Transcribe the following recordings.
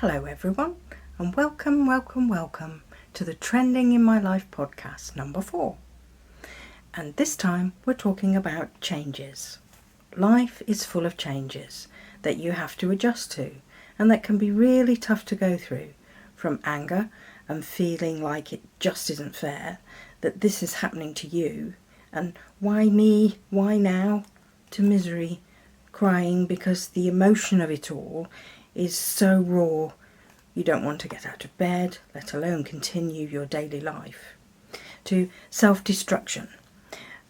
Hello everyone, and welcome to the Trending in My Life podcast number 4. And this time we're talking about changes. Life is full of changes that you have to adjust to, and that can be really tough to go through, from anger and feeling like it just isn't fair that this is happening to you, and why me, why now, to misery, crying because the emotion of it all is so raw you don't want to get out of bed, let alone continue your daily life, to self-destruction,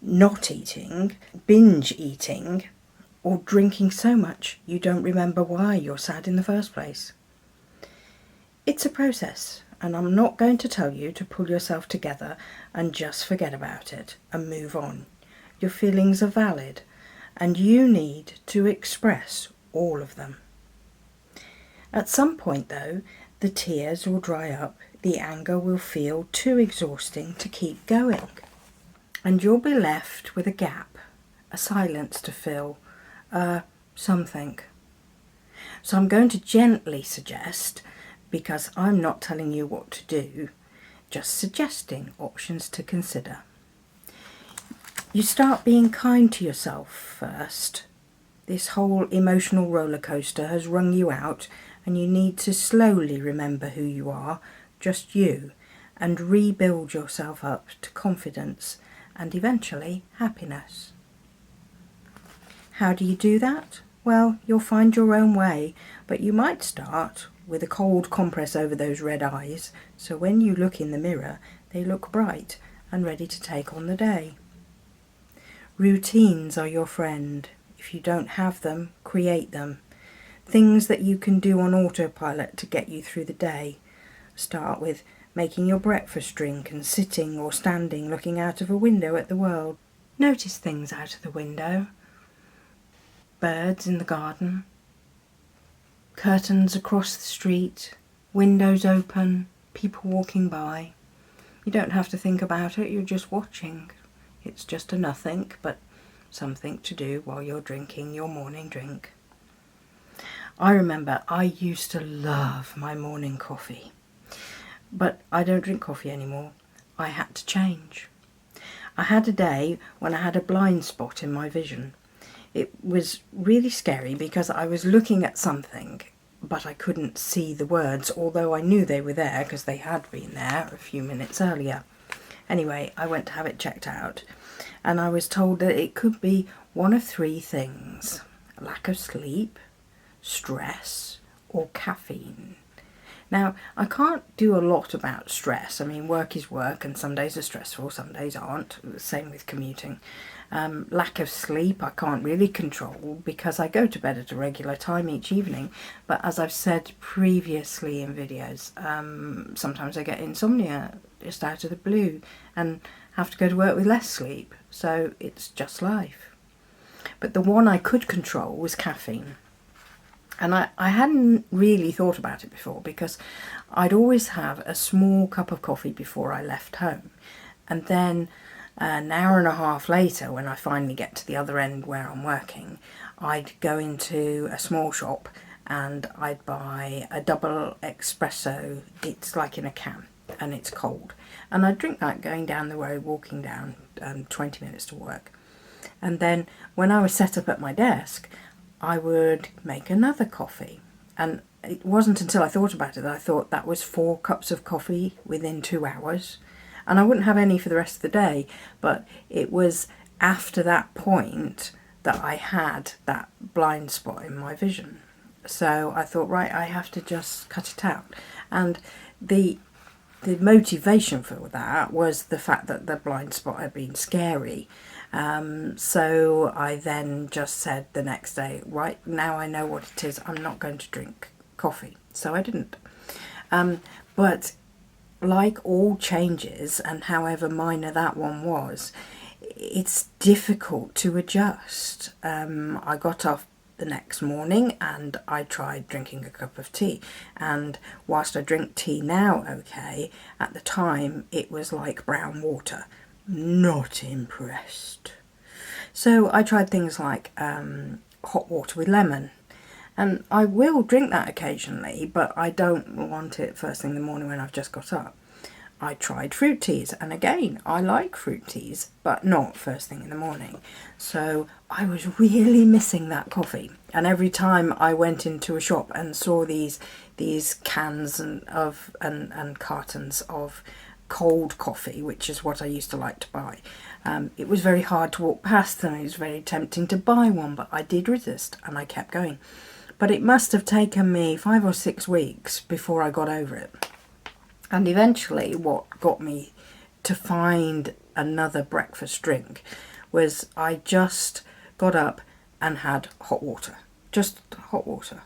not eating, binge eating, or drinking so much you don't remember why you're sad in the first place. It's a process, and I'm not going to tell you to pull yourself together and just forget about it and move on. Your feelings are valid, and you need to express all of them. At some point though, the tears will dry up, the anger will feel too exhausting to keep going, and you'll be left with a gap, a silence to fill, something. So I'm going to gently suggest, because I'm not telling you what to do, just suggesting options to consider. You start being kind to yourself first. This whole emotional roller coaster has wrung you out, and you need to slowly remember who you are, just you, and rebuild yourself up to confidence and eventually happiness. How do you do that? Well, you'll find your own way, but you might start with a cold compress over those red eyes, so when you look in the mirror, they look bright and ready to take on the day. Routines are your friend. If you don't have them, create them. Things that you can do on autopilot to get you through the day. Start with making your breakfast drink and sitting or standing looking out of a window at the world. Notice things out of the window. Birds in the garden. Curtains across the street. Windows open. People walking by. You don't have to think about it, you're just watching. It's just a nothing, but something to do while you're drinking your morning drink. I remember I used to love my morning coffee, but I don't drink coffee anymore. I had to change. I had a day when I had a blind spot in my vision. It was really scary because I was looking at something, but I couldn't see the words, although I knew they were there because they had been there a few minutes earlier. Anyway, I went to have it checked out, and I was told that it could be one of 3 things: lack of sleep, stress, or caffeine. Now, I can't do a lot about stress. I mean, work is work, and some days are stressful, some days aren't. Same with commuting. Lack of sleep I can't really control because I go to bed at a regular time each evening, but as I've said previously in videos, sometimes I get insomnia just out of the blue and have to go to work with less sleep, so it's just life. But the one I could control was caffeine. And I hadn't really thought about it before because I'd always have a small cup of coffee before I left home. And then an hour and a half later, when I finally get to the other end where I'm working, I'd go into a small shop and I'd buy a double espresso. It's like in a can and it's cold. And I'd drink that going down the road, walking down 20 minutes to work. And then when I was set up at my desk, I would make another coffee, and it wasn't until I thought about it that I thought that was 4 cups of coffee within 2 hours, and I wouldn't have any for the rest of the day, but it was after that point that I had that blind spot in my vision. So I thought, right, I have to just cut it out. And the motivation for that was the fact that the blind spot had been scary. So I then just said the next day, right, now I know what it is, I'm not going to drink coffee. So I didn't. But like all changes, and however minor that one was, it's difficult to adjust. I got off the next morning and I tried drinking a cup of tea, and whilst I drink tea now okay, at the time it was like brown water. Not impressed. So I tried things like hot water with lemon, And I will drink that occasionally, but I don't want it first thing in the morning when I've just got up. I tried fruit teas, and again, I like fruit teas, but not first thing in the morning. So I was really missing that coffee. And every time I went into a shop and saw these cans and cartons of cold coffee, which is what I used to like to buy, it was very hard to walk past them. It was very tempting to buy one, but I did resist, and I kept going. But it must have taken me 5 or 6 weeks before I got over it. And eventually what got me to find another breakfast drink was I just got up and had hot water. Just hot water.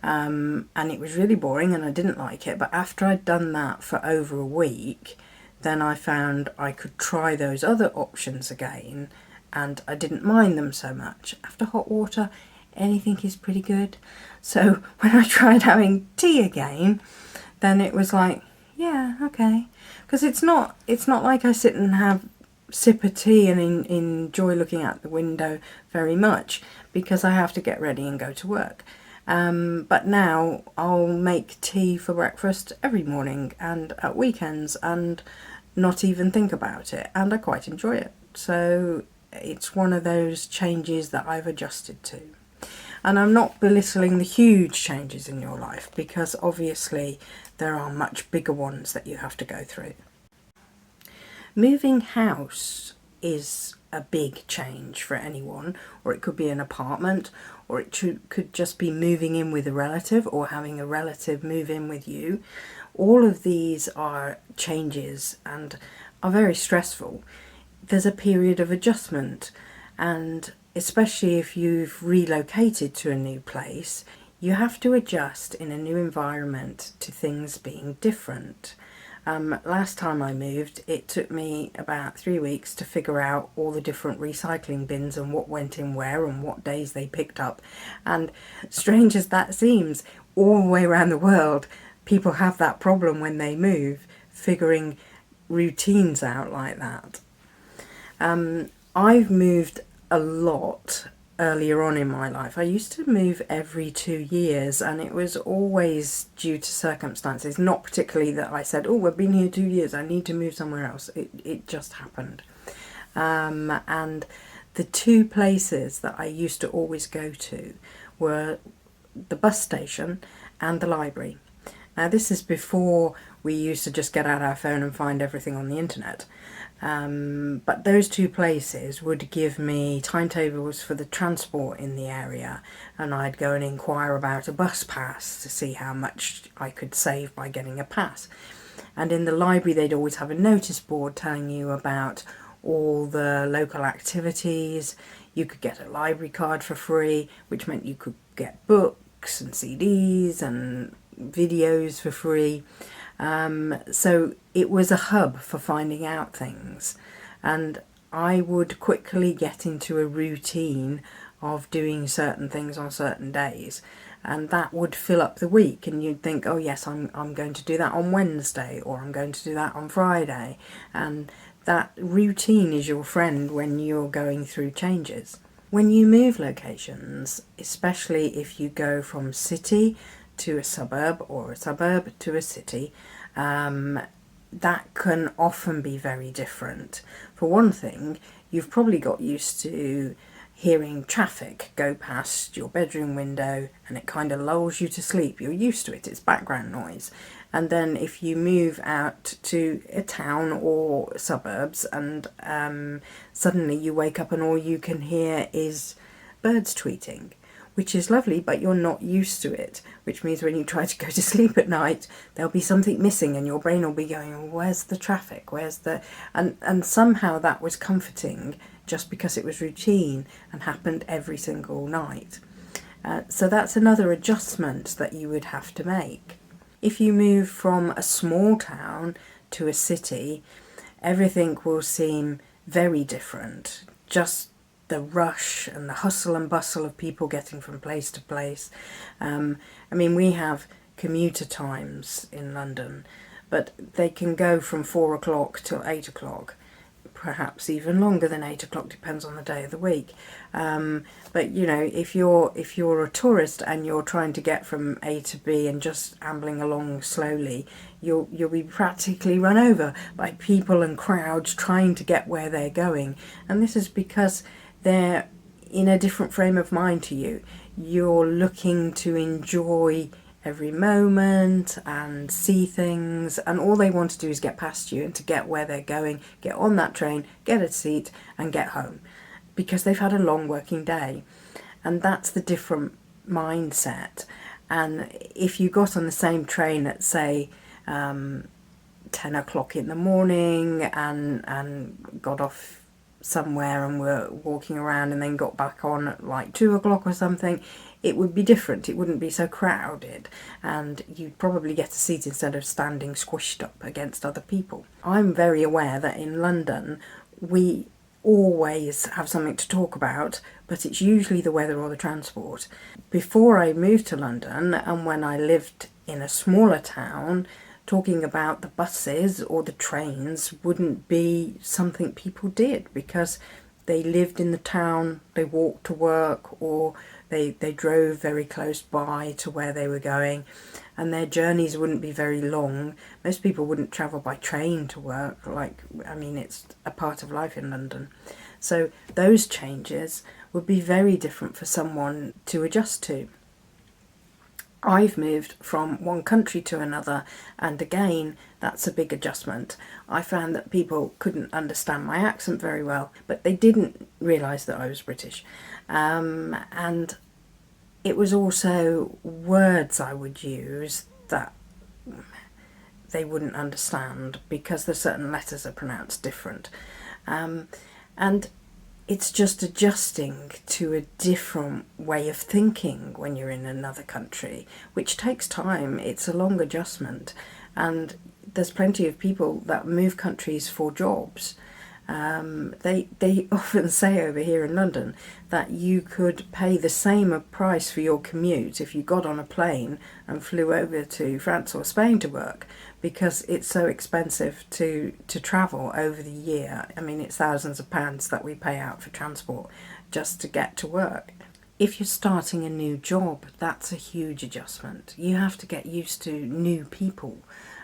And it was really boring and I didn't like it. But after I'd done that for over a week, then I found I could try those other options again and I didn't mind them so much. After hot water, anything is pretty good. So when I tried having tea again, then it was like, yeah, okay. Because it's not like I sit and sip a tea and enjoy looking out the window very much, because I have to get ready and go to work. But now I'll make tea for breakfast every morning and at weekends and not even think about it, and I quite enjoy it. So it's one of those changes that I've adjusted to. And I'm not belittling the huge changes in your life, because obviously there are much bigger ones that you have to go through. Moving house is a big change for anyone, or it could be an apartment, or it could just be moving in with a relative or having a relative move in with you. All of these are changes and are very stressful. There's a period of adjustment, and especially if you've relocated to a new place, you have to adjust in a new environment to things being different. Last time I moved, it took me about 3 weeks to figure out all the different recycling bins and what went in where and what days they picked up. And strange as that seems, all the way around the world, people have that problem when they move, figuring routines out like that. I've moved a lot earlier on in my life. I used to move every 2 years, and it was always due to circumstances, not particularly that I said, oh, we've been here 2 years, I need to move somewhere else. It just happened. And the two places that I used to always go to were the bus station and the library. Now, this is before we used to just get out our phone and find everything on the internet. But those two places would give me timetables for the transport in the area, and I'd go and inquire about a bus pass to see how much I could save by getting a pass. And in the library they'd always have a notice board telling you about all the local activities. You could get a library card for free, which meant you could get books and CDs and videos for free. So it was a hub for finding out things, and I would quickly get into a routine of doing certain things on certain days, and that would fill up the week, and you'd think, oh yes, I'm going to do that on Wednesday, or I'm going to do that on Friday, and that routine is your friend when you're going through changes. When you move locations, especially if you go from city to a suburb or a suburb to a city, that can often be very different. For one thing, you've probably got used to hearing traffic go past your bedroom window and it kind of lulls you to sleep. You're used to it, it's background noise. And then if you move out to a town or suburbs and suddenly you wake up and all you can hear is birds tweeting, which is lovely, but you're not used to it, which means when you try to go to sleep at night, there'll be something missing and your brain will be going, oh, where's the traffic? Where's the... And somehow that was comforting just because it was routine and happened every single night. So that's another adjustment that you would have to make. If you move from a small town to a city, everything will seem very different. Just the rush and the hustle and bustle of people getting from place to place. I mean, we have commuter times in London, but they can go from 4 o'clock till 8 o'clock. perhaps even longer than 8 o'clock, depends on the day of the week. But you know, if you're a tourist and you're trying to get from A to B and just ambling along slowly, you'll be practically run over by people and crowds trying to get where they're going. And this is because they're in a different frame of mind to you. You're looking to enjoy every moment and see things, and all they want to do is get past you and to get where they're going, get on that train, get a seat and get home, because they've had a long working day. And that's the different mindset. And if you got on the same train at, say, 10 o'clock in the morning and got off somewhere and were walking around and then got back on at like 2 o'clock or something, it would be different. It wouldn't be so crowded, and you'd probably get a seat instead of standing squished up against other people. I'm very aware that in London we always have something to talk about, but it's usually the weather or the transport. Before I moved to London, and when I lived in a smaller town, talking about the buses or the trains wouldn't be something people did, because they lived in the town, they walked to work, or they drove very close by to where they were going, and their journeys wouldn't be very long. Most people wouldn't travel by train to work. It's a part of life in London. So those changes would be very different for someone to adjust to. I've moved from one country to another, and again, that's a big adjustment. I found that people couldn't understand my accent very well, but they didn't realise that I was British. And it was also words I would use that they wouldn't understand, because the certain letters are pronounced different. And it's just adjusting to a different way of thinking when you're in another country, which takes time. It's a long adjustment, and there's plenty of people that move countries for jobs. They often say over here in London that you could pay the same price for your commute if you got on a plane and flew over to France or Spain to work, because it's so expensive to travel over the year. I mean, it's thousands of pounds that we pay out for transport just to get to work. If you're starting a new job, that's a huge adjustment. You have to get used to new people,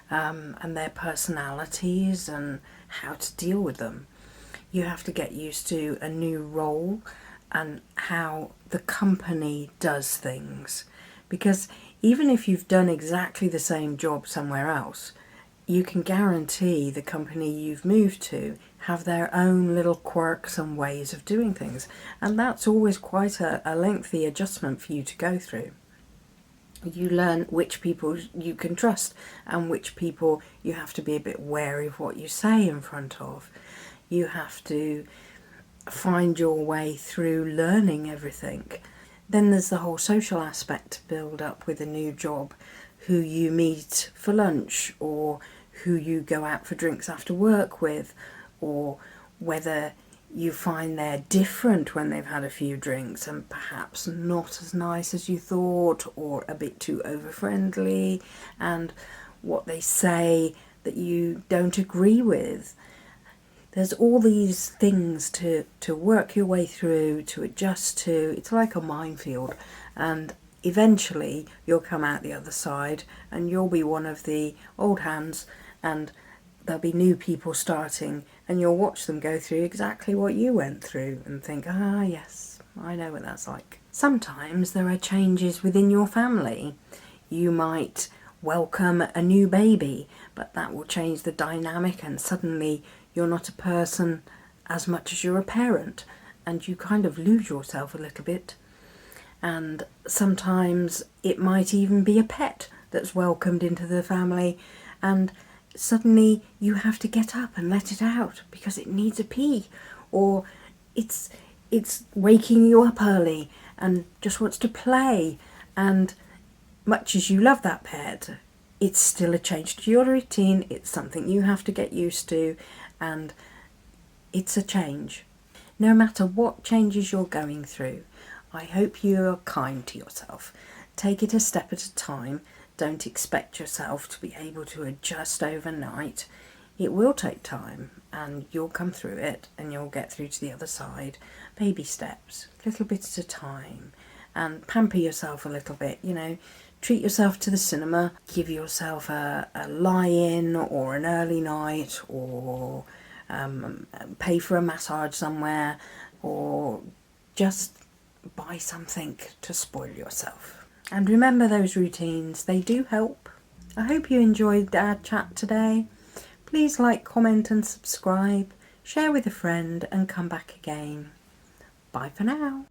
and their personalities and how to deal with them. You have to get used to a new role and how the company does things. Because even if you've done exactly the same job somewhere else, you can guarantee the company you've moved to have their own little quirks and ways of doing things. And that's always quite a lengthy adjustment for you to go through. You learn which people you can trust and which people you have to be a bit wary of what you say in front of. You have to find your way through learning everything. Then there's the whole social aspect to build up with a new job, who you meet for lunch, or who you go out for drinks after work with, or whether you find they're different when they've had a few drinks and perhaps not as nice as you thought, or a bit too over-friendly, and what they say that you don't agree with. There's all these things to work your way through, to adjust to. It's like a minefield, and eventually you'll come out the other side and you'll be one of the old hands, and there'll be new people starting, and you'll watch them go through exactly what you went through and think, yes, I know what that's like. Sometimes there are changes within your family. You might welcome a new baby, but that will change the dynamic, and suddenly you're not a person as much as you're a parent, and you kind of lose yourself a little bit. And sometimes it might even be a pet that's welcomed into the family, and suddenly you have to get up and let it out because it needs a pee, or it's waking you up early and just wants to play. And much as you love that pet, it's still a change to your routine. It's something you have to get used to, and it's a change. No matter what changes you're going through, I hope you are kind to yourself. Take it a step at a time. Don't expect yourself to be able to adjust overnight. It will take time, and you'll come through it, and you'll get through to the other side. Baby steps, little bits at a time, and pamper yourself a little bit, you know. Treat yourself to the cinema, give yourself a lie-in or an early night, or pay for a massage somewhere, or just buy something to spoil yourself. And remember those routines, they do help. I hope you enjoyed our chat today. Please like, comment and subscribe, share with a friend and come back again. Bye for now.